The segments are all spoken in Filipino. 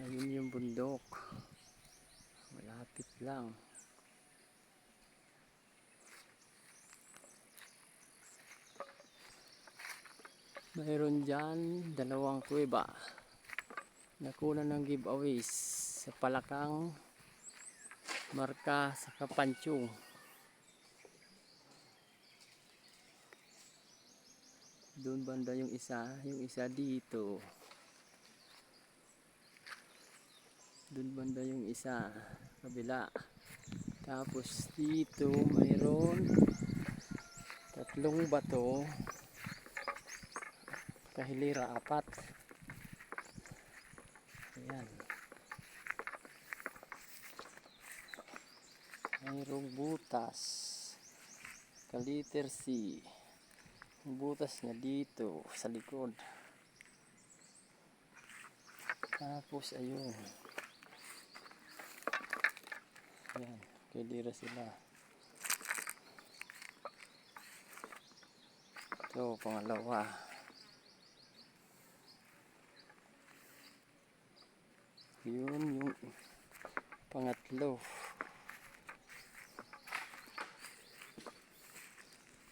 Ayun yung bundok. Malapit lang. Mayroon dyan dalawang kuweba. Nakuna ng giveaways sa Palakang, Marka, sa Kapanchong. Doon banda yung isa dito. Doon banda yung isa, kabila. Tapos dito mayroon tatlong bato, kahilira apat. Ayan. Mayroong butas, kaliter C. Yung butas niya dito sa likod. Tapos ayun. Ayan, kahilira sila. Ito, pangalawa. Yun yung pangatlo.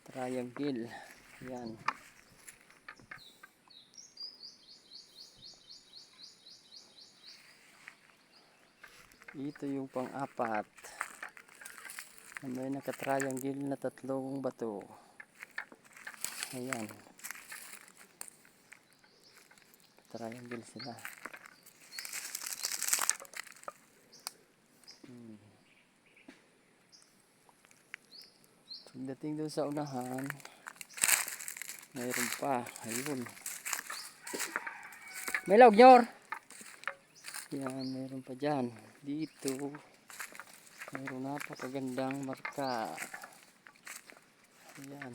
Triangle. Yan. Ito yung pang-apat. May naka-triangle na tatlong bato. Ayan. Triangle sila. Pagdating doon sa unahan, mayroon pa. Ayun. May laog nyor. Yan, mayroon pa dyan. Dito, mayroon napakagandang marka. Ayan.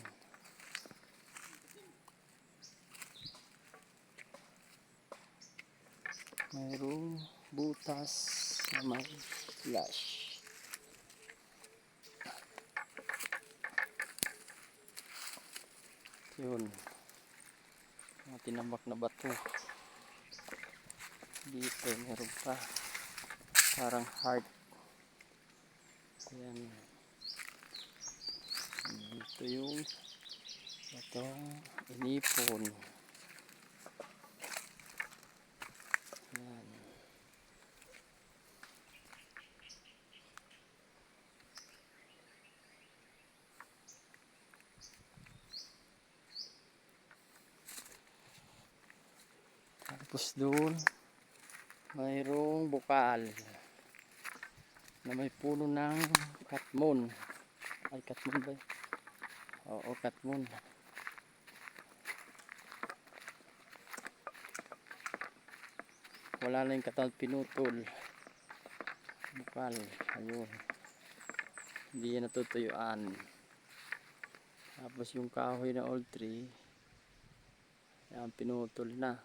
Mayroong butas na may flash. Yun. Mga tinambak na bato. Dito meron pa. Parang heart. Ayan. Ito yung batong inipon. Ayan. Tapos doon mayroong bukal na may puno ng katmon. Ay, katmon ba? Oo, katmon. Wala na yung katal, pinutol. Bukal. Ayun. Hindi yan natutuyuan. Tapos yung kahoy na old tree, yan, pinutol na.